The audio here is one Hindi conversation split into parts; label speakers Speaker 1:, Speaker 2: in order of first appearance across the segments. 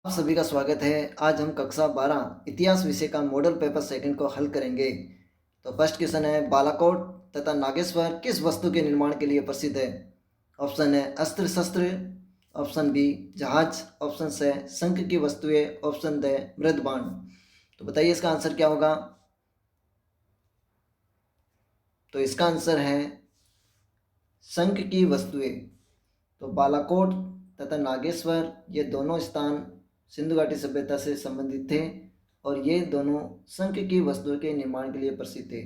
Speaker 1: आप सभी का स्वागत है। आज हम कक्षा 12 इतिहास विषय का मॉडल पेपर सेकंड को हल करेंगे। तो फर्स्ट क्वेश्चन है, बालाकोट तथा नागेश्वर किस वस्तु के निर्माण के लिए प्रसिद्ध है? ऑप्शन है अस्त्र शस्त्र, ऑप्शन बी जहाज, ऑप्शन से शंख की वस्तुएं, ऑप्शन द मृद बाण। तो बताइए इसका आंसर क्या होगा? तो इसका आंसर है शंख की वस्तुएं। तो बालाकोट तथा नागेश्वर ये दोनों स्थान सिंधु घाटी सभ्यता से संबंधित थे और ये दोनों शंख की वस्तुओं के निर्माण के लिए प्रसिद्ध थे,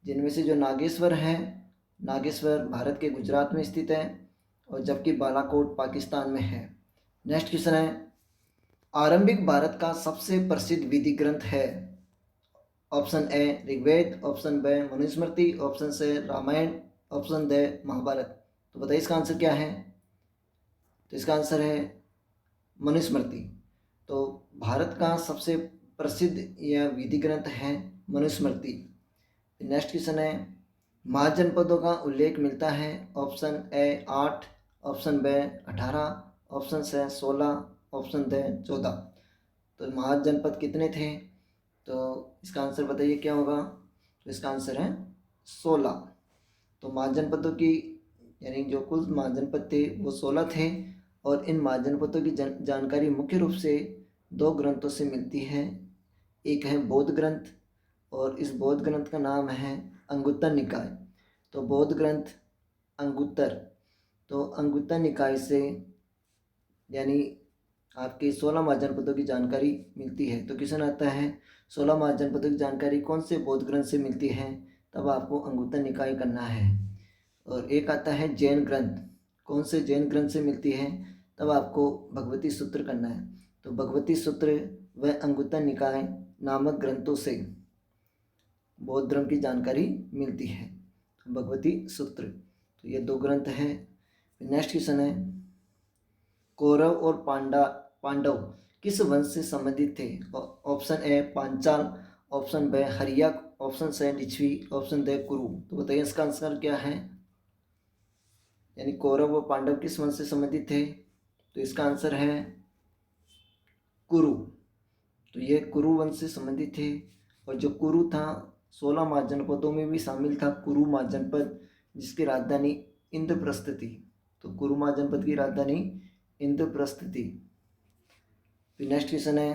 Speaker 1: जिनमें से जो नागेश्वर है, नागेश्वर भारत के गुजरात में स्थित है और जबकि बालाकोट पाकिस्तान में है। नेक्स्ट क्वेश्चन है, आरंभिक भारत का सबसे प्रसिद्ध विधि ग्रंथ है? Option A Rigveda, option B Manusmriti, option C Ramayana, option the Mahabharat. तो बताइए इसका आंसर क्या है? तो इसका आंसर है मनुस्मृति। तो भारत का सबसे प्रसिद्ध यह विधि ग्रंथ है मनुस्मृति। नेक्स्ट क्वेश्चन है, महाजनपदों का उल्लेख मिलता है? Option A 8, option B 18, option C 16, option the 14। तो महाजनपद कितने थे? तो इसका आंसर बताइए क्या होगा? तो इसका आंसर है 16। तो महाजनपदों की यानी जो कुल महाजनपद थे वो 16 थे और इन महाजनपदों की जानकारी मुख्य रूप से दो ग्रंथों से मिलती है। एक है बौद्ध ग्रंथ और इस बौद्ध ग्रंथ का नाम है अंगुत्तर निकाय। तो बौद्ध ग्रंथ अंगुत्तर, तो अंगुत्तर निकाय से यानी आपके 16 महाजनपदों की जानकारी मिलती है। तो क्वेश्चन आता है 16 महाजनपदों की जानकारी कौन से बौद्ध ग्रंथ से मिलती है? तब आपको अंगुत्तर निकाय करना है। और एक आता है जैन ग्रंथ, कौन से जैन ग्रंथ से मिलती है? तब आपको भगवती सूत्र करना है। तो भगवती सूत्र व अंगुत्तर निकाय नामक ग्रंथों से बौद्ध धर्म की जानकारी मिलती है। भगवती सूत्र, तो ये दो ग्रंथ हैं। नेक्स्ट क्वेश्चन है, कौरव और पांडव किस वंश से संबंधित थे? Option A Panchala, option B Haryanka, option C Licchavi, option D Kuru. तो बताइए इसका आंसर क्या है? यानी कौरव और पांडव किस वंश से संबंधित थे? तो इसका आंसर है कुरु। तो ये कुरु वंश से संबंधित थे और जो कुरु था 16 महाजनपदों में भी शामिल था कुरु महाजनपद, जिसकी राजधानी इंद्रप्रस्थ थी। तो कुरु महाजनपद की राजधानी इंद्रप्रस्थ थी। फिर नेक्स्ट क्वेश्चन है,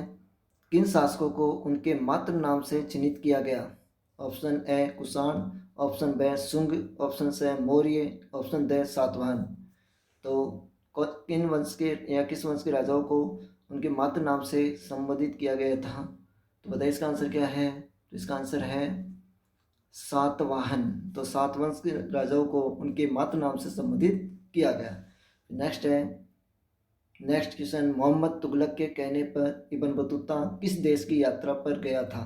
Speaker 1: किन शासकों को उनके मातृ नाम से चिन्हित किया गया? Option A Kushan, option B Shunga, option C Maurya, option D Satavahana. तो किन वंश के या किस वंश के राजाओं को उनके मातृ नाम से संबोधित किया गया था? तो बताइए इसका आंसर क्या है? तो इसका आंसर है सातवाहन। तो सात वंश के राजाओं को उनके मातृ नाम से संबोधित किया गया। नेक्स्ट है, नेक्स्ट क्वेश्चन, मोहम्मद तुगलक के कहने पर इब्न बतूता किस देश की यात्रा पर गया था?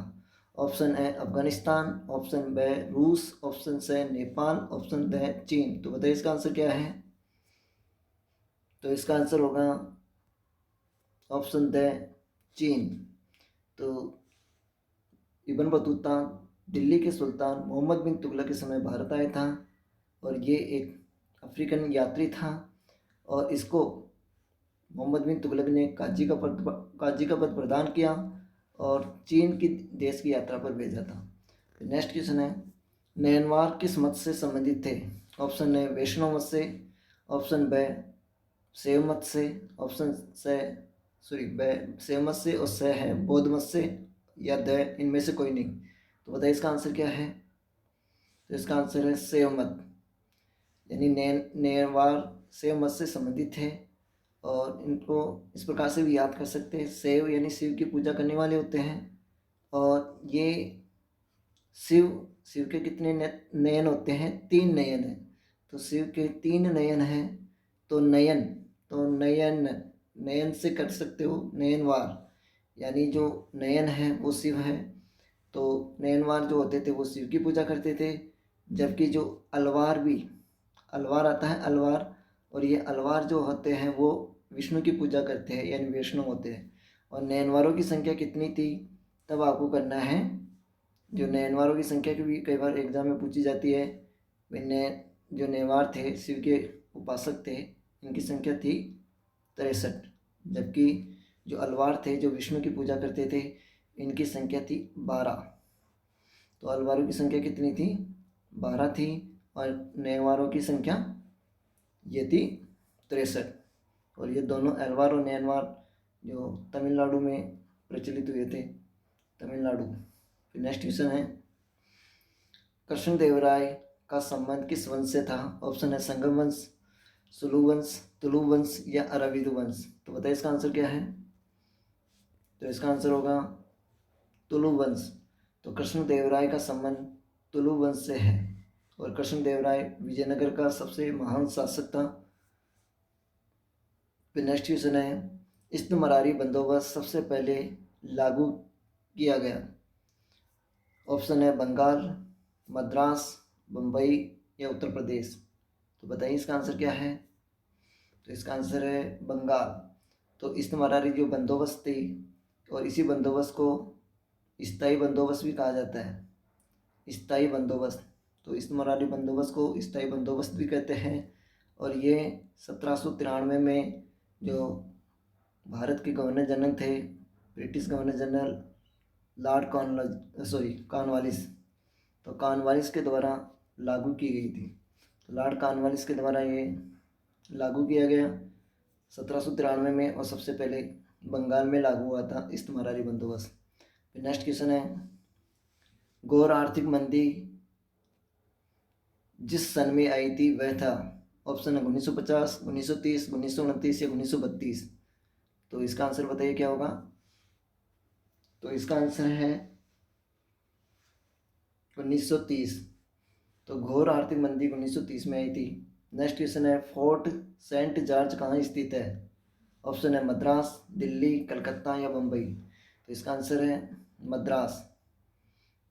Speaker 1: Option A Afghanistan, option B रूस, option C Nepal, option D चीन। तो बताइए इसका आंसर क्या है? तो इसका आंसर होगा ऑप्शन डी चीन। तो इब्न बतूता दिल्ली के सुल्तान मोहम्मद बिन तुगलक के समय भारत आया था और ये एक अफ्रीकन यात्री था और इसको मोहम्मद बिन तुगलक ने काजी का पद प्रदान किया और चीन की देश की यात्रा पर भेजा था। नेक्स्ट क्वेश्चन है, नैनवार किस मत से संबंधित थे? ऑप्शन ए वैष्णव मत से, ऑप्शन बी शैव मत से, ऑप्शन से शैव मत से और से है बौद्ध मत से, या द इनमें से कोई नहीं। तो बताइए इसका आंसर क्या है? तो इसका आंसर है शैव मत। यानी नैनवार शैव मत से संबंधित है और इनको इस प्रकार से भी याद कर सकते हैं। शैव यानी शिव की पूजा करने वाले होते हैं और ये शिव के कितने नयन होते हैं? 3 नयन हैं। तो शिव के 3 नयन हैं। तो नयन से कर सकते हो नयनवार, यानी जो नयन है वो शिव है। तो नयनवार जो होते थे वो शिव की पूजा करते थे, जबकि जो अलवार आता है अलवार, और ये अलवार जो होते हैं वो विष्णु की पूजा करते हैं यानी वैष्णव होते हैं। और नयनवारों की संख्या कितनी थी? तब आपको करना है, जो नयनवारों की संख्या की भी कई बार एग्जाम में पूछी जाती है। जो नेवार थे शिव के उपासक थे, इनकी संख्या थी 63, जबकि जो अलवार थे, जो विष्णु की पूजा करते थे, इनकी संख्या थी 12। तो अलवारों की संख्या कितनी थी? 12 थी। और नेवारों की संख्या ये थी 63। और ये दोनों अलवार और नेवार जो तमिलनाडु में प्रचलित हुए थे, तमिलनाडु। फिर नेक्स्ट क्वेश्चन है, कृष्णदेवराय का संबंध किस वंश से था? ऑप्शन है संगम वंश, सुलु वंश, तुलु वंश या अराविदु वंश। तो बताइए इसका आंसर क्या है? तो इसका आंसर होगा तुलु वंश। तो कृष्णदेवराय का संबंध तुलु वंश से है। और कृष्णदेवराय विजयनगर का सबसे महान शासक था। फिर नेक्स्ट क्वेश्चन है, इस्तमरारी बंदोबस्त सबसे पहले लागू किया गया? ऑप्शन है बंगाल, मद्रास, बम्बई या उत्तर प्रदेश। तो बताइए इसका आंसर क्या है? तो इसका आंसर है बंगाल। तो इस्तमरारी जो बंदोबस्त थी, और इसी बंदोबस्त को स्थायी बंदोबस्त भी कहा जाता है, स्थायी बंदोबस्त। तो इस्तमरारी बंदोबस्त को स्थायी बंदोबस्त भी कहते हैं। और ये 1793 में जो भारत के गवर्नर जनरल थे, British governor general Lord Cornwallis, तो कॉर्नवालिस के द्वारा लागू की गई थी। तो लॉर्ड कॉर्नवालिस के द्वारा ये लागू किया गया 1793 में, और सबसे पहले बंगाल में लागू हुआ था इस्तमरारी बंदोबस्त। फिर नेक्स्ट क्वेश्चन है, घोर आर्थिक मंदी जिस सन में आई थी वह था? ऑप्शन है 1950, 1930, 1929 या 1932। तो इसका आंसर बताइए क्या होगा? तो इसका आंसर है 1930। तो घोर आर्थिक मंदी 1930 में आई थी। नेक्स्ट क्वेश्चन है, फोर्ट सेंट जॉर्ज कहाँ स्थित है? ऑप्शन है मद्रास, दिल्ली, कलकत्ता या बम्बई। तो इसका आंसर है मद्रास।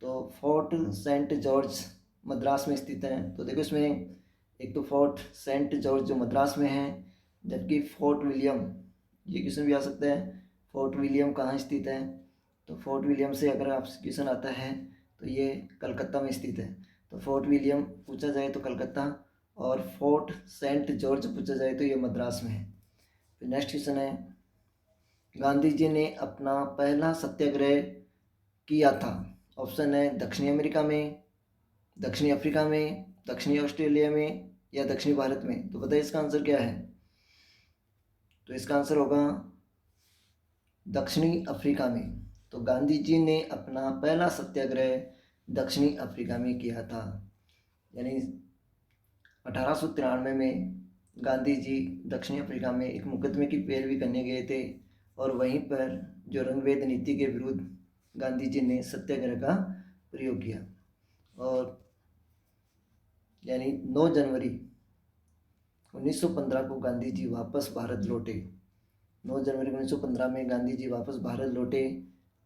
Speaker 1: तो फोर्ट सेंट जॉर्ज मद्रास में स्थित है। तो देखो इसमें एक तो फोर्ट सेंट जॉर्ज जो मद्रास में है, जबकि फोर्ट विलियम, ये क्वेश्चन भी आ सकता है, फोर्ट विलियम कहाँ स्थित है? तो फोर्ट विलियम से अगर आपसे क्वेश्चन आता है तो ये कलकत्ता में स्थित है। तो फोर्ट विलियम पूछा जाए तो कलकत्ता, और फोर्ट सेंट जॉर्ज पूछा जाए तो ये मद्रास में है। फिर नेक्स्ट क्वेश्चन है, गांधी जी ने अपना पहला सत्याग्रह किया था? ऑप्शन है दक्षिणी अमेरिका में, दक्षिणी अफ्रीका में, दक्षिणी ऑस्ट्रेलिया में या दक्षिणी भारत में। तो बताइए इसका आंसर क्या है? तो इसका आंसर होगा दक्षिणी अफ्रीका में। तो गांधी जी ने अपना पहला सत्याग्रह दक्षिणी अफ्रीका में किया था। यानी 1893 में गांधी जी दक्षिणी अफ्रीका में एक मुकदमे की पैरवी करने गए थे, और वहीं पर जो रंगभेद नीति के विरुद्ध गांधी जी ने सत्याग्रह का प्रयोग किया। और यानी 9 जनवरी 1915 को गांधी जी वापस भारत लौटे। 9 जनवरी 1915 में गांधी जी वापस भारत लौटे।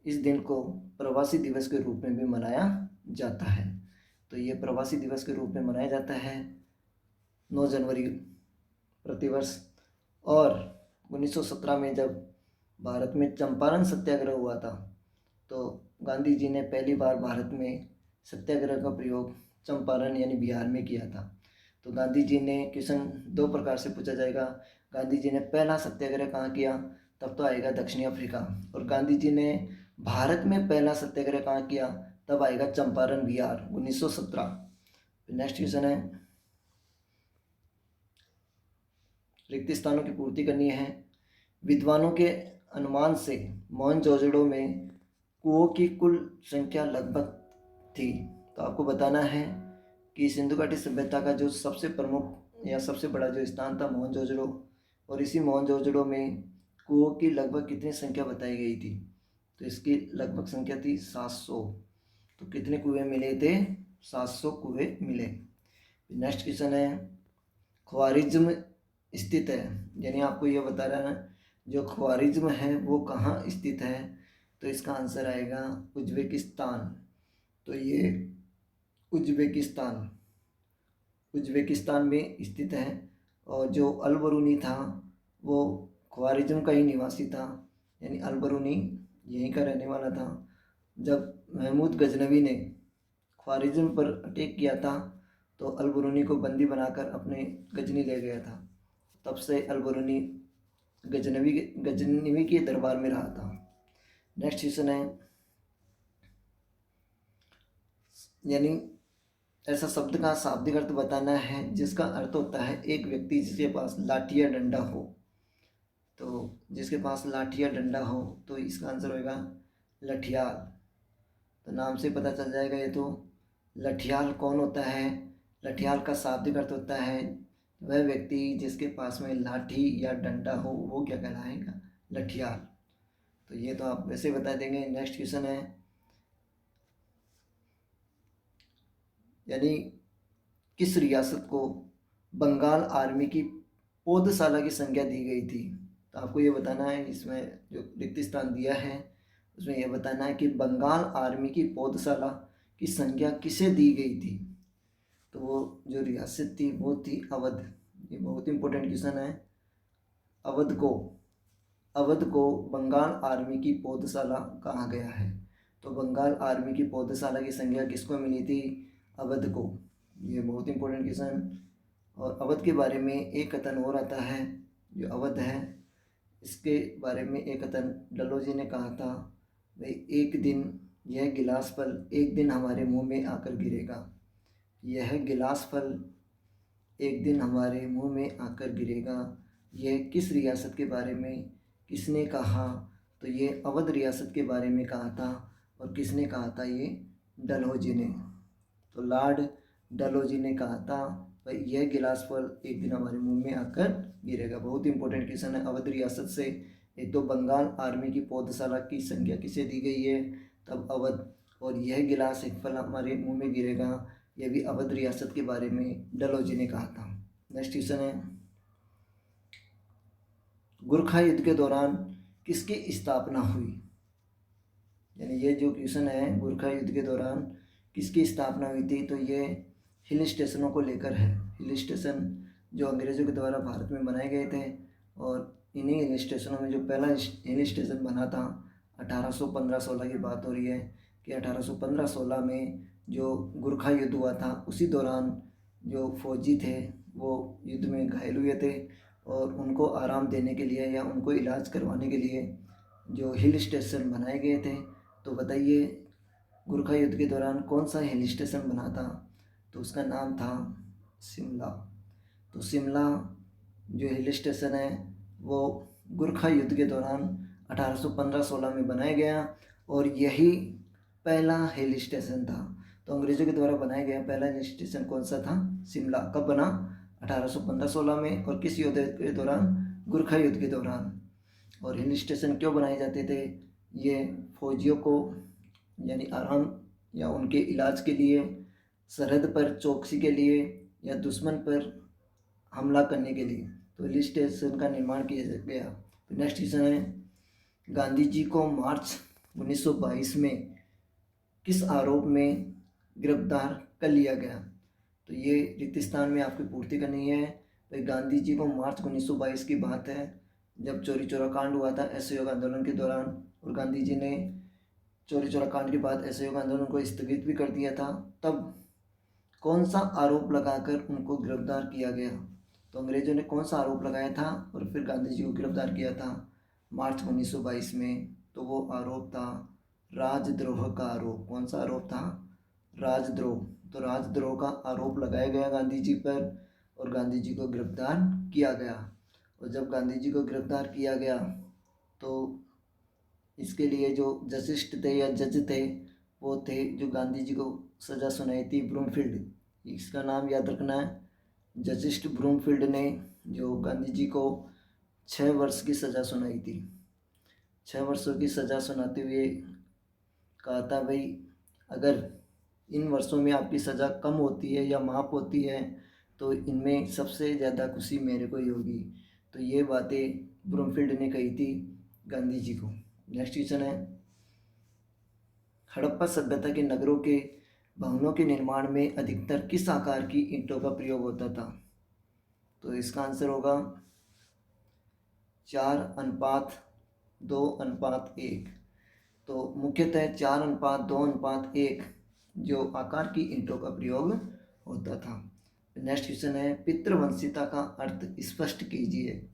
Speaker 1: इस दिन को प्रवासी दिवस के रूप में भी मनाया जाता है। तो ये प्रवासी दिवस के रूप में मनाया जाता है 9 जनवरी प्रतिवर्ष। और 1917 में जब भारत में चंपारण सत्याग्रह हुआ था, तो गांधी जी ने पहली बार भारत में सत्याग्रह का प्रयोग चंपारण यानी बिहार में किया था। तो गांधी जी ने, क्वेश्चन 2 प्रकार से पूछा जाएगा, गांधी जी ने पहला सत्याग्रह कहाँ किया? तब तो आएगा दक्षिणी अफ्रीका। और गांधी जी ने भारत में पहला सत्याग्रह कहाँ किया? तब आएगा चंपारण बिहार 1917। नेक्स्ट क्वेश्चन है, रिक्त स्थानों की पूर्ति करनी है। विद्वानों के अनुमान से मोहनजोदड़ो में कुओं की कुल संख्या लगभग थी। तो आपको बताना है कि सिंधु घाटी सभ्यता का जो सबसे प्रमुख या सबसे बड़ा जो स्थान था मोहनजोदड़ो, और इसी मोहनजोदड़ो में कुओं की लगभग कितनी संख्या बताई गई थी? तो इसकी लगभग संख्या थी 700। तो कितने कुएं मिले थे? 700 कुएं मिले। नेक्स्ट क्वेश्चन है, ख्वारिज्म स्थित है, यानी आपको यह बता रहा है जो ख्वारिज्म है वो कहाँ स्थित है? तो इसका आंसर आएगा उज्बेकिस्तान। तो ये उज्बेकिस्तान में स्थित है। और जो अल-बरूनी था वो ख्वारिज्म का ही निवासी था, यानी अल-बरूनी यहीं का रहने वाला था। जब महमूद गजनवी ने ख्वारिज्म पर अटैक किया था तो अल-बरूनी को बंदी बनाकर अपने गजनी ले गया था। तब से अल-बरूनी गजनवी के दरबार में रहा था। नेक्स्ट क्वेश्चन है, यानी ऐसा शब्द का शाब्दिक अर्थ बताना है जिसका अर्थ होता है एक व्यक्ति जिसके पास लाठी या डंडा हो। तो जिसके पास लाठी या डंडा हो तो इसका आंसर होगा लठियाल। तो नाम से पता चल जाएगा ये तो। लठियाल कौन होता है? लठियाल का शाब्दिक अर्थ होता है वह व्यक्ति जिसके पास में लाठी या डंडा हो, वो क्या कहलाएगा? लठियाल। तो ये तो आप वैसे बता देंगे। नेक्स्ट क्वेश्चन है, यानी किस रियासत को बंगाल आर्मी की पौधशाला की संज्ञा दी गई थी? तो आपको ये बताना है, इसमें जो रिक्त स्थान दिया है उसमें यह बताना है कि बंगाल आर्मी की पौधशाला की संज्ञा किसे दी गई थी? तो वो जो रियासत थी वो थी अवध। ये बहुत इंपॉर्टेंट क्वेश्चन है। अवध को बंगाल आर्मी की पौधशाला कहा गया है। तो बंगाल आर्मी की पौधशाला की संज्ञा किसको मिली थी? अवध को। ये बहुत इंपॉर्टेंट क्वेश्चन। और अवध के बारे में एक कथन और आता है, जो अवध है इसके बारे में एक कथन डलहौजी ने कहा था, भाई एक दिन यह गिलास फल एक दिन हमारे मुंह में आकर गिरेगा। यह गिलास फल एक दिन हमारे मुंह में आकर गिरेगा, यह किस रियासत के बारे में किसने कहा? तो ये अवध रियासत के बारे में कहा था। और किसने कहा था? ये डलहौजी ने। तो लॉर्ड डलहौजी ने कहा था भाई यह गिलास फल एक दिन हमारे मुंह में आकर गिरेगा। बहुत इंपॉर्टेंट क्वेश्चन है। अवध रियासत से एक तो बंगाल आर्मी की पौधशाला की संज्ञा किसे दी गई है? तब अवध। और यह गिलास एक फल हमारे मुंह में गिरेगा, यह भी अवध रियासत के बारे में डलहौजी ने कहा था। नेक्स्ट क्वेश्चन है, गुरखा युद्ध के दौरान किसकी स्थापना हुई? यानी ये जो क्वेश्चन है, गुरखा युद्ध के दौरान किसकी स्थापना हुई थी? तो ये हिल स्टेशनों को लेकर है। हिल स्टेशन जो अंग्रेज़ों के द्वारा भारत में बनाए गए थे, और इन्हीं हिल स्टेशनों में जो पहला हिल स्टेशन बना था 1815-16 की बात हो रही है कि 1815-16 में जो गुरखा युद्ध हुआ था उसी दौरान जो फौजी थे वो युद्ध में घायल हुए थे, और उनको आराम देने के लिए या उनको इलाज करवाने के लिए जो हिल स्टेशन बनाए गए थे। तो बताइए गुरखा युद्ध के दौरान कौन सा हिल स्टेशन बना था? तो उसका नाम था शिमला। तो शिमला जो हिल स्टेशन है वो गुरखा युद्ध के दौरान 1815-16 में बनाया गया, और यही पहला हिल स्टेशन था। तो अंग्रेज़ों के द्वारा बनाया गया पहला हिल स्टेशन कौन सा था? शिमला। कब बना? 1815-16 में। और किस युद्ध के दौरान? गुरखा युद्ध के दौरान। और हिल स्टेशन क्यों बनाए जाते थे? ये फौजियों को यानी आराम या उनके इलाज के लिए, सरहद पर चौकसी के लिए, या दुश्मन पर हमला करने के लिए तो हिल स्टेशन का निर्माण किया गया। तो नेक्स्ट क्वेश्चन है, गांधी जी को मार्च 1922 में किस आरोप में गिरफ्तार कर लिया गया? तो ये रिक्त स्थान में आपकी पूर्ति करनी है। तो गांधी जी को मार्च 1922 की बात है जब चौरी चौरा कांड हुआ था असहयोग आंदोलन के दौरान, और गांधी जी ने चौरी चौरा कांड के बाद असहयोग आंदोलन को स्थगित भी कर दिया था। तब कौन सा आरोप लगाकर उनको गिरफ्तार किया गया? तो अंग्रेजों ने कौन सा आरोप लगाया था और फिर गांधी जी को गिरफ्तार किया था मार्च 1922 में? तो वो आरोप था राजद्रोह का आरोप। कौन सा आरोप था? राजद्रोह। तो राजद्रोह का आरोप लगाया गया गांधी जी पर, और गांधी जी को गिरफ्तार किया गया। और जब गांधी जी को गिरफ्तार किया गया तो इसके लिए जो जजिस्ट थे या जज थे वो थे जो गांधी जी को सज़ा सुनाई थी, ब्रूमफील्ड। इसका नाम याद रखना है। जजिस्ट ब्रूमफील्ड ने जो गांधी जी को 6 वर्ष की सज़ा सुनाई थी। 6 वर्षों की सज़ा सुनाते हुए कहा था भाई अगर इन वर्षों में आपकी सज़ा कम होती है या माफ़ होती है तो इनमें सबसे ज़्यादा खुशी मेरे को ही होगी। तो ये बातें ब्रूमफील्ड ने कही थी गांधी जी को। नेक्स्ट क्वेश्चन है, हड़प्पा सभ्यता के नगरों के भवनों के निर्माण में अधिकतर किस आकार की ईंटों का प्रयोग होता था? तो इसका आंसर होगा 4:2:1। तो मुख्यतः 4:2:1 जो आकार की ईंटों का प्रयोग होता था। नेक्स्ट क्वेश्चन है, पितृवंशिता का अर्थ स्पष्ट कीजिए।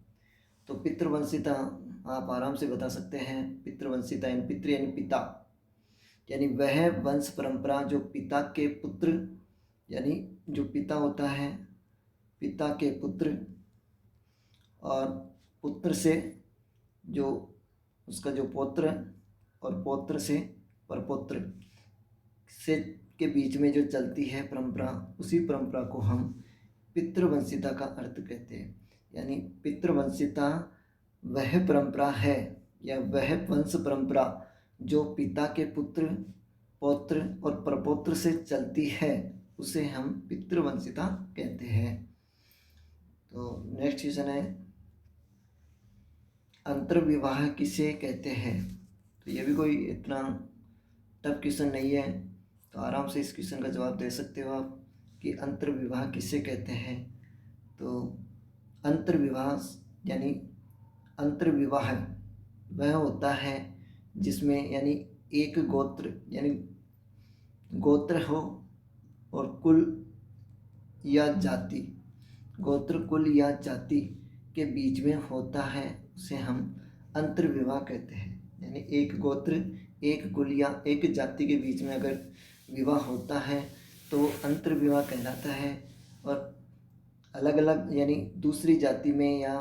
Speaker 1: तो पितृवंशिता आप आराम से बता सकते हैं। पितृवंशिता यानी पितृ यानी पिता, यानी वह वंश परंपरा जो पिता के पुत्र, यानी जो पिता होता है, पिता के पुत्र और पुत्र से जो उसका जो पौत्र और पौत्र से परपौत्र से के बीच में जो चलती है परंपरा, उसी परंपरा को हम पितृवंशिता का अर्थ कहते हैं। यानी पितृवंशिता वह परंपरा है या वह वंश परंपरा जो पिता के पुत्र, पौत्र और परपौत्र से चलती है, उसे हम पितृवंशिता कहते हैं। तो नेक्स्ट क्वेश्चन है, अंतर्विवाह किसे कहते हैं? तो ये भी कोई इतना टफ क्वेश्चन नहीं है, तो आराम से इस क्वेश्चन का जवाब दे सकते हो आप कि अंतर्विवाह किसे कहते हैं। तो अंतर्विवाह यानी अंतर्विवाह वह होता है जिसमें यानी एक गोत्र यानी गोत्र हो और कुल या जाति, गोत्र कुल या जाति के बीच में होता है, उसे हम अंतर्विवाह कहते हैं। यानी एक गोत्र, एक कुल या एक जाति के बीच में अगर विवाह होता है तो अंतर्विवाह कहलाता है। और अलग अलग यानी दूसरी जाति में या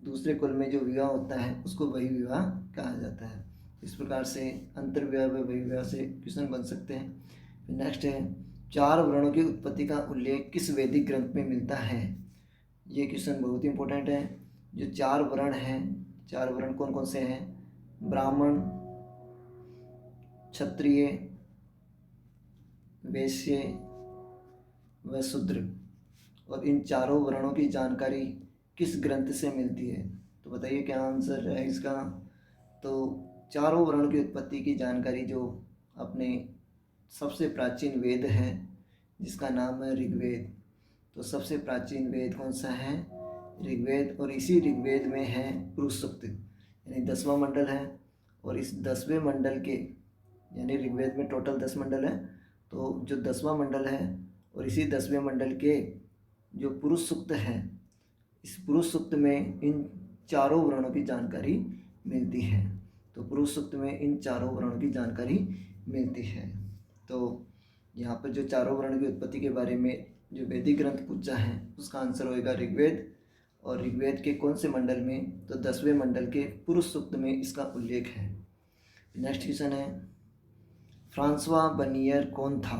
Speaker 1: दूसरे कुल में जो विवाह होता है उसको वही विवाह कहा जाता है। इस प्रकार से अंतर्विवाह व वही विवाह से क्वेश्चन बन सकते हैं। नेक्स्ट है, चार वर्णों की उत्पत्ति का उल्लेख किस वैदिक ग्रंथ में मिलता है? ये क्वेश्चन बहुत ही इंपॉर्टेंट है। जो चार वर्ण हैं, चार वर्ण कौन कौन से हैं? ब्राह्मण, क्षत्रिय, वैश्य व शूद्र। और इन चारों वर्णों की जानकारी किस ग्रंथ से मिलती है? तो बताइए क्या आंसर है इसका। तो चारों वर्णों की उत्पत्ति की जानकारी जो अपने सबसे प्राचीन वेद है जिसका नाम है ऋग्वेद। तो सबसे प्राचीन वेद कौन सा है? ऋग्वेद। और इसी ऋग्वेद में है पुरुष सूक्त, यानी 10वां मंडल है। और इस 10वें मंडल के, यानी ऋग्वेद में टोटल 10 मंडल है, तो जो 10वां मंडल है और इसी 10वें मंडल के जो पुरुष सूक्त है, इस पुरुष सूक्त में इन चारों वर्णों की जानकारी मिलती है। तो पुरुष सूक्त में इन चारों वर्णों की जानकारी मिलती है। तो यहाँ पर जो चारों वर्ण की उत्पत्ति के बारे में जो वैदिक ग्रंथ पूछा है उसका आंसर होएगा ऋग्वेद। और ऋग्वेद के कौन से मंडल में? तो 10वें मंडल के पुरुष सूक्त में इसका उल्लेख है। नेक्स्ट क्वेश्चन है, फ्रांसवा बर्नियर कौन था?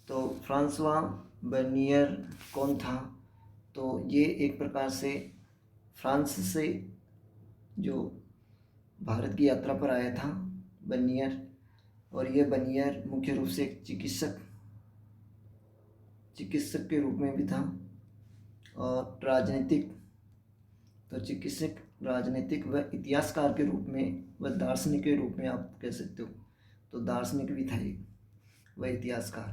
Speaker 1: तो फ्रांसवा बर्नियर कौन था? तो ये एक प्रकार से फ्रांस से जो भारत की यात्रा पर आया था बर्नियर। और ये बर्नियर मुख्य रूप से एक चिकित्सक के रूप में भी था और राजनीतिक, तो चिकित्सक, राजनीतिक व इतिहासकार के रूप में व दार्शनिक के रूप में आप कह सकते हो। तो दार्शनिक भी था ये व इतिहासकार,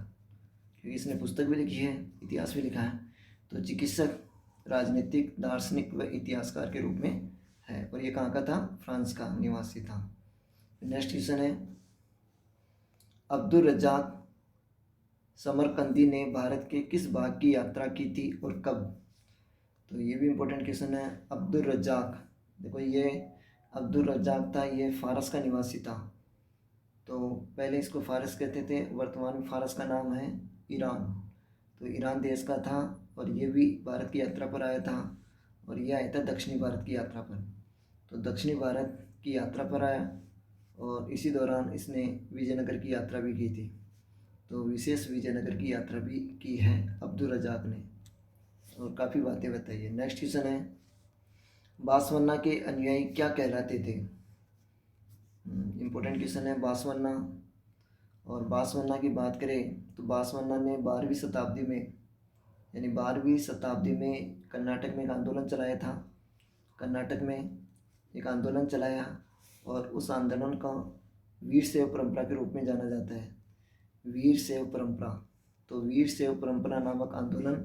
Speaker 1: क्योंकि इसने पुस्तक भी लिखी है, इतिहास भी लिखा है। तो चिकित्सक, राजनीतिक, दार्शनिक व इतिहासकार के रूप में है। और ये कहाँ का था? फ्रांस का निवासी था। नेक्स्ट क्वेश्चन है, अब्दुल रज्जाक समरकंदी ने भारत के किस भाग की यात्रा की थी और कब? तो ये भी इम्पोर्टेंट क्वेश्चन है। अब्दुल रज्जाक, देखो ये अब्दुल रज्जाक था, ये फारस का निवासी था। तो पहले इसको फारस कहते थे, वर्तमान में फारस का नाम है ईरान। तो ईरान देश का था और ये भी भारत की यात्रा पर आया था। और ये आया था दक्षिणी भारत की यात्रा पर। तो दक्षिणी भारत की यात्रा पर आया और इसी दौरान इसने विजयनगर की यात्रा भी की थी। तो विशेष विजयनगर की यात्रा भी की है अब्दुल रज्जाक ने और काफ़ी बातें बताई है। नेक्स्ट क्वेश्चन है, बासवन्ना के अनुयायी क्या कहलाते थे? इम्पोर्टेंट क्वेश्चन है बासवन्ना। और बासवन्ना की बात करें तो बासवन्ना ने 12वीं शताब्दी में, यानी 12वीं शताब्दी में कर्नाटक में एक आंदोलन चलाया था। कर्नाटक में एक आंदोलन चलाया और उस आंदोलन का वीर शैव परंपरा के रूप में जाना जाता है, वीर शैव परंपरा। तो वीर शैव परंपरा नामक आंदोलन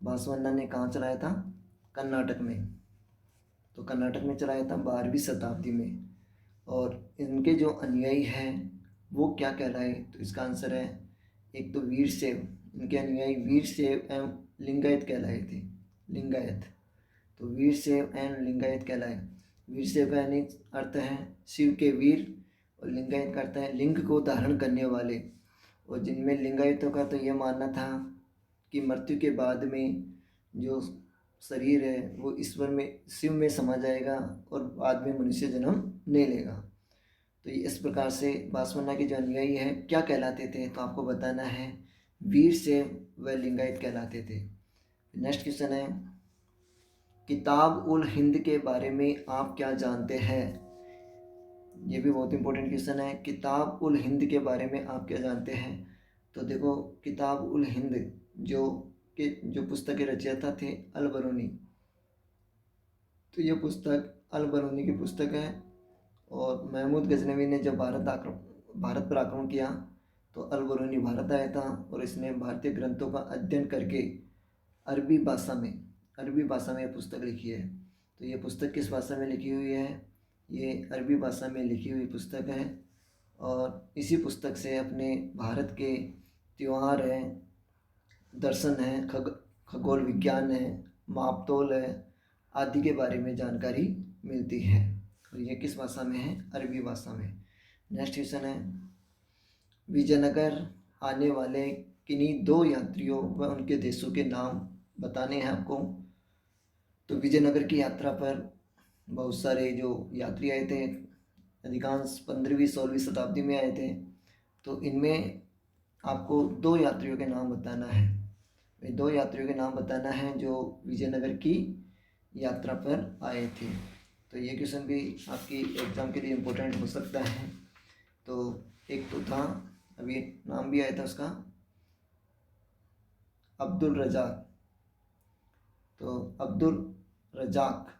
Speaker 1: बासवन्ना ने कहाँ चलाया था? कर्नाटक में। तो कर्नाटक में चलाया था 12वीं शताब्दी में। और इनके जो अनुयायी हैं वो क्या कहलाए? तो इसका आंसर है, एक तो वीर शैव, इनके अनुयायी वीर शैव एवं लिंगायत कहलाए थे, लिंगायत। तो वीर शैव एंड लिंगायत कहलाए। वीर शैव का यानी अर्थ है शिव के वीर, और लिंगायत का अर्थ है लिंग को धारण करने वाले। और जिनमें लिंगायतों का तो ये मानना था कि मृत्यु के बाद में जो शरीर है वो ईश्वर में, शिव में समा जाएगा और बाद में मनुष्य जन्म नहीं लेगा। तो ये इस प्रकार से बांसवाड़ा के जो अनुयायी है क्या कहलाते थे, तो आपको बताना है वीर शैव व लिंगायत कहलाते थे। नेक्स्ट क्वेश्चन है, किताब उल हिंद के बारे में आप क्या जानते हैं। ये भी बहुत इंपॉर्टेंट क्वेश्चन है, किताब उल हिंद के बारे में आप क्या जानते हैं। तो देखो, किताब उल हिंद जो पुस्तक के रचयिता थे अल बरूनी। तो ये पुस्तक अल बरूनी की पुस्तक है। और महमूद गजनवी ने जब भारत पर आक्रमण किया तो अल बरूनी भारत आया था, और इसने भारतीय ग्रंथों का अध्ययन करके अरबी भाषा में ये पुस्तक लिखी है। तो ये पुस्तक किस भाषा में लिखी हुई है, ये अरबी भाषा में लिखी हुई पुस्तक है। और इसी पुस्तक से अपने भारत के त्यौहार हैं, दर्शन है, खगोल विज्ञान है, मापतोल है आदि के बारे में जानकारी मिलती है। और ये किस भाषा में है, अरबी भाषा में। नेक्स्ट क्वेश्चन है, विजयनगर आने वाले किन्हीं 2 यात्रियों व उनके देशों के नाम बताने हैं आपको। तो विजयनगर की यात्रा पर बहुत सारे जो यात्री आए थे, अधिकांश 15वीं-16वीं शताब्दी में आए थे। तो इनमें आपको 2 यात्रियों के नाम बताना है। 2 यात्रियों के नाम बताना है जो विजयनगर की यात्रा पर आए थे। तो ये क्वेश्चन भी आपकी एग्ज़ाम के लिए इम्पोर्टेंट हो सकता है। तो एक तो था, अभी नाम भी आया था उसका, अब्दुल रज़ाक। तो अब्दुल रज़ाक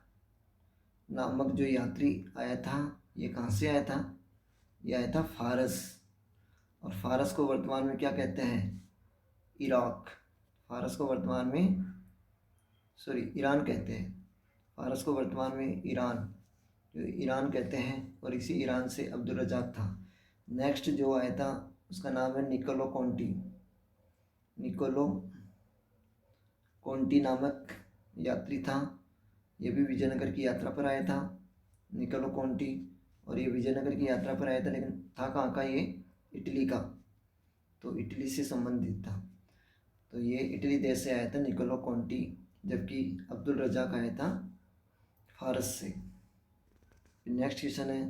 Speaker 1: नामक जो यात्री आया था, ये कहाँ से आया था, ये आया था फारस। और फारस को वर्तमान में क्या कहते हैं, इराक। फारस को वर्तमान में ईरान कहते हैं। फारस को वर्तमान में ईरान कहते हैं। और इसी ईरान से अब्दुल रज़ाक था। नेक्स्ट जो आया था उसका नाम है निकोलो कोंटी नामक यात्री था। ये भी विजयनगर की यात्रा पर आया था, निकोलो कोंटी। और ये विजयनगर की यात्रा पर आया था, लेकिन था कहाँ का, ये इटली का। तो इटली से संबंधित था। तो ये इटली देश से आया था निकोलो कोंटी, जबकि अब्दुल रज़ाक आया था फारस से। नेक्स्ट क्वेश्चन है,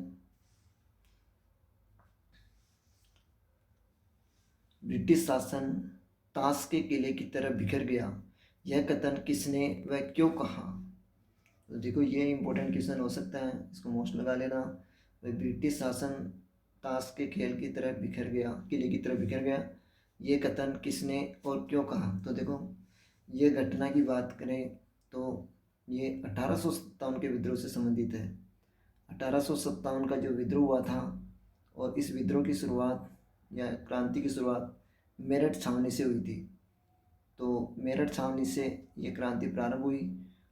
Speaker 1: ब्रिटिश शासन ताश के किले की तरह बिखर गया, यह कथन किसने व क्यों कहा। तो देखो, ये इंपॉर्टेंट क्वेश्चन हो सकता है, इसको मोस्ट लगा लेना। ब्रिटिश शासन ताश के खेल की तरह बिखर गया, किले की तरह बिखर गया, ये कथन किसने और क्यों कहा। तो देखो, ये घटना की बात करें तो ये 1857 के विद्रोह से संबंधित है। 1857 का जो विद्रोह हुआ था, और इस विद्रोह की शुरुआत या क्रांति की शुरुआत मेरठ छावनी से हुई थी। तो मेरठ छावनी से ये क्रांति प्रारंभ हुई,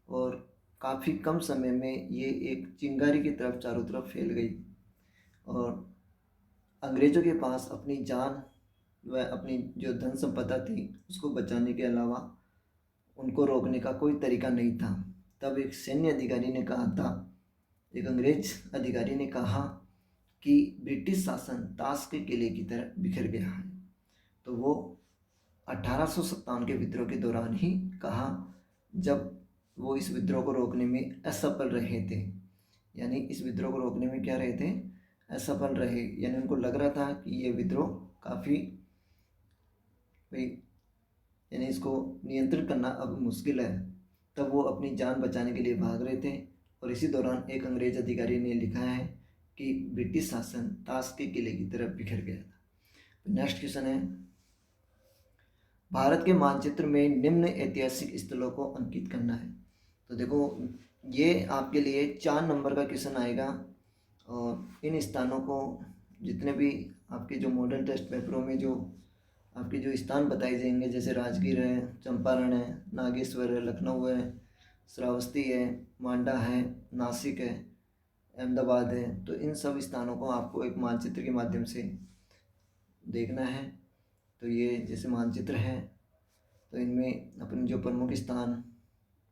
Speaker 1: और काफ़ी कम समय में ये एक चिंगारी की तरफ चारों तरफ फैल गई। और अंग्रेज़ों के पास अपनी जान व अपनी जो धन संपदा थी उसको बचाने के अलावा उनको रोकने का कोई तरीका नहीं था। तब एक सैन्य अधिकारी ने कहा था, एक अंग्रेज अधिकारी ने कहा कि ब्रिटिश शासन ताश के किले की तरह बिखर गया है। तो वो 1857 के विद्रोह के दौरान ही कहा, जब वो इस विद्रोह को रोकने में असफल रहे थे। यानी इस विद्रोह को रोकने में क्या रहे थे, असफल रहे। यानी उनको लग रहा था कि ये विद्रोह काफ़ी यानी इसको नियंत्रित करना अब मुश्किल है। तब वो अपनी जान बचाने के लिए भाग रहे थे। और इसी दौरान एक अंग्रेज अधिकारी ने लिखा है कि ब्रिटिश शासन ताश के किले की तरफ बिखर गया था। नेक्स्ट क्वेश्चन है, भारत के मानचित्र में निम्न ऐतिहासिक स्थलों को अंकित करना है। तो देखो, ये आपके लिए 4 नंबर का क्वेश्चन आएगा। और इन स्थानों को जितने भी आपके जो मॉडल टेस्ट पेपरों में जो आपके जो स्थान बताए जाएंगे, जैसे राजगीर है, चंपारण है, नागेश्वर है, लखनऊ है, श्रावस्ती है, मांडा है, नासिक है, अहमदाबाद है। तो इन सब स्थानों को आपको एक मानचित्र के माध्यम से देखना है। तो ये जैसे मानचित्र है, तो इनमें अपने जो प्रमुख स्थान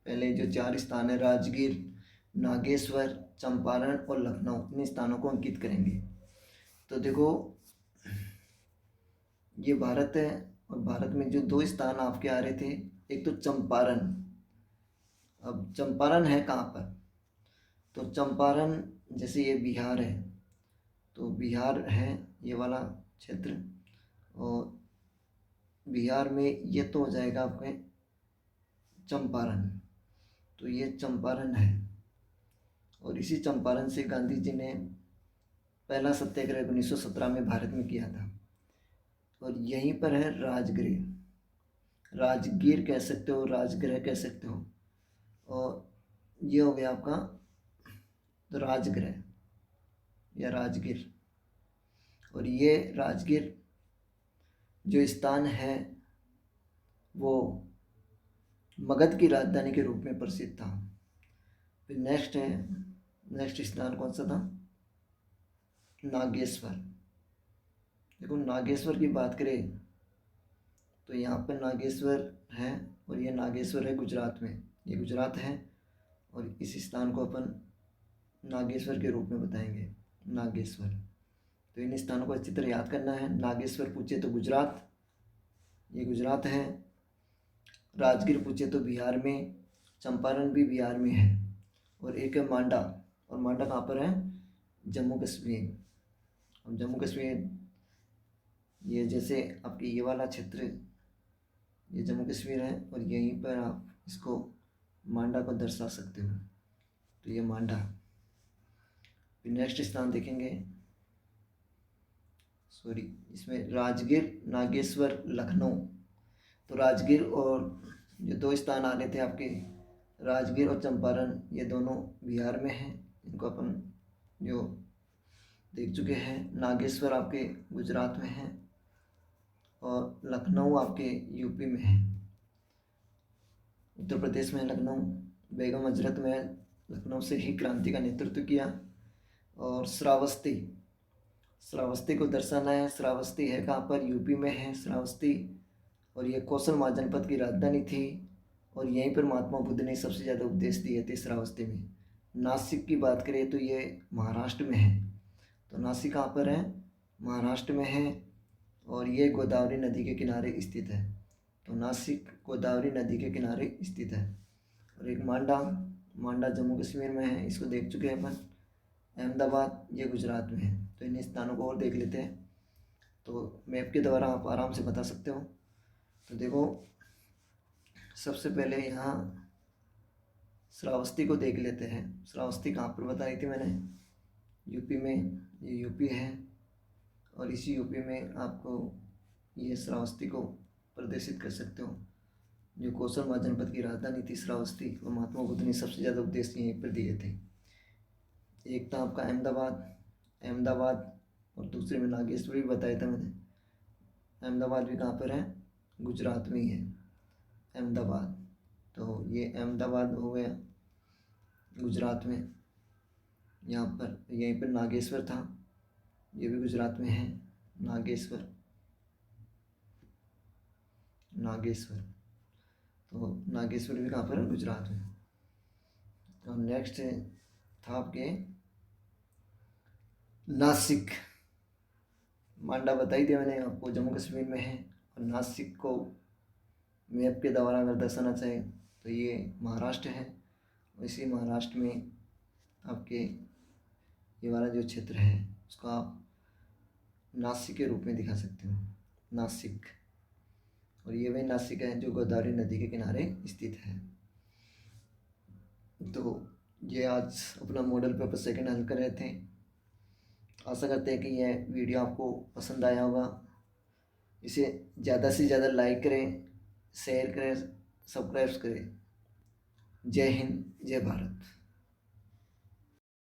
Speaker 1: पहले जो 4 स्थान है राजगीर, नागेश्वर, चंपारण और लखनऊ, इन स्थानों को अंकित करेंगे। तो देखो ये भारत है और भारत में जो 2 स्थान आपके आ रहे थे, एक तो चंपारण। अब चंपारण है कहाँ पर? तो चंपारण जैसे ये बिहार है, तो बिहार है ये वाला क्षेत्र, और बिहार में ये तो हो जाएगा आपके चंपारण। तो ये चंपारण है और इसी चंपारण से गांधी जी ने पहला सत्याग्रह 1917 में भारत में किया था। और यहीं पर है राजगीर, राजगीर कह सकते हो, राजगृह कह सकते हो। और ये हो गया आपका राजगृह या राजगीर। और ये राजगीर जो स्थान है वो मगध की राजधानी के रूप में प्रसिद्ध था। फिर नेक्स्ट स्थान कौन सा था? नागेश्वर। देखो नागेश्वर की बात करें तो यहाँ पर नागेश्वर है और ये नागेश्वर है गुजरात में, ये गुजरात है। और इस स्थान को अपन नागेश्वर के रूप में बताएंगे, नागेश्वर। तो इन स्थानों को अच्छी तरह याद करना है। नागेश्वर पूछे तो गुजरात, ये गुजरात है। राजगीर पूछे तो बिहार में, चंपारण भी बिहार में है। और एक है मांडा, और मांडा कहाँ पर है? जम्मू कश्मीर। और जम्मू कश्मीर ये जैसे आपकी ये वाला क्षेत्र, ये जम्मू कश्मीर है और यहीं पर आप इसको मांडा को दर्शा सकते हो। तो ये मांडा। फिर नेक्स्ट स्थान देखेंगे, इसमें राजगीर, नागेश्वर, लखनऊ। तो राजगीर और जो 2 स्थान आ रहे थे आपके, राजगीर और चंपारण, ये दोनों बिहार में हैं, इनको अपन जो देख चुके हैं। नागेश्वर आपके गुजरात में है और लखनऊ आपके यूपी में है, उत्तर प्रदेश में लखनऊ। बेगम हजरत में लखनऊ से ही क्रांति का नेतृत्व किया। और श्रावस्ती को दर्शाना है। श्रावस्ती है कहाँ पर? यूपी में है श्रावस्ती। और ये कौशल महाजनपद की राजधानी थी और यहीं पर महात्मा बुद्ध ने सबसे ज़्यादा उपदेश दिए थे, श्रावस्ती में। नासिक की बात करें तो ये महाराष्ट्र में है। तो नासिक कहाँ पर है? महाराष्ट्र में है और ये गोदावरी नदी के किनारे स्थित है। तो नासिक गोदावरी नदी के किनारे स्थित है। और एक मांडा जम्मू कश्मीर में है, इसको देख चुके हैं अपन। अहमदाबाद ये गुजरात में है। तो इन स्थानों को और देख लेते हैं, तो मैप के द्वारा आप आराम से बता सकते हो। तो देखो सबसे पहले यहाँ श्रावस्ती को देख लेते हैं। श्रावस्ती कहाँ पर बताई थी मैंने? यूपी में, ये यूपी है। और इसी यूपी में आपको ये श्रावस्ती को प्रदर्शित कर सकते हो, जो कौशल महाजनपद की राजधानी थी श्रावस्ती। और महात्मा बुद्ध ने सबसे ज़्यादा उपदेश यहीं पर दिए थे। एक था आपका अहमदाबाद और दूसरे में नागेश्वर भी बताया था मैंने। अहमदाबाद भी कहाँ पर है? गुजरात में ही है अहमदाबाद। तो ये अहमदाबाद हो गया गुजरात में। यहाँ पर यहीं पर नागेश्वर था, ये भी गुजरात में है। नागेश्वर तो नागेश्वर भी कहाँ पर है? गुजरात में। और नेक्स्ट था आपके नासिक। मांडा बताई दिया मैंने आपको, जम्मू कश्मीर में है। और नासिक को मैप के द्वारा अगर दर्शाना चाहे तो ये महाराष्ट्र है। और इसी महाराष्ट्र में आपके ये वाला जो क्षेत्र है उसको आप नासिक के रूप में दिखा सकते हो, नासिक। और ये वही नासिक है जो गोदावरी नदी के किनारे स्थित है। तो ये आज अपना मॉडल पेपर सेकंड हल कर रहे थे। आशा करते हैं कि यह वीडियो आपको पसंद आया होगा। इसे ज़्यादा से ज़्यादा लाइक करें, शेयर करें, सब्सक्राइब करें। जय हिंद, जय भारत।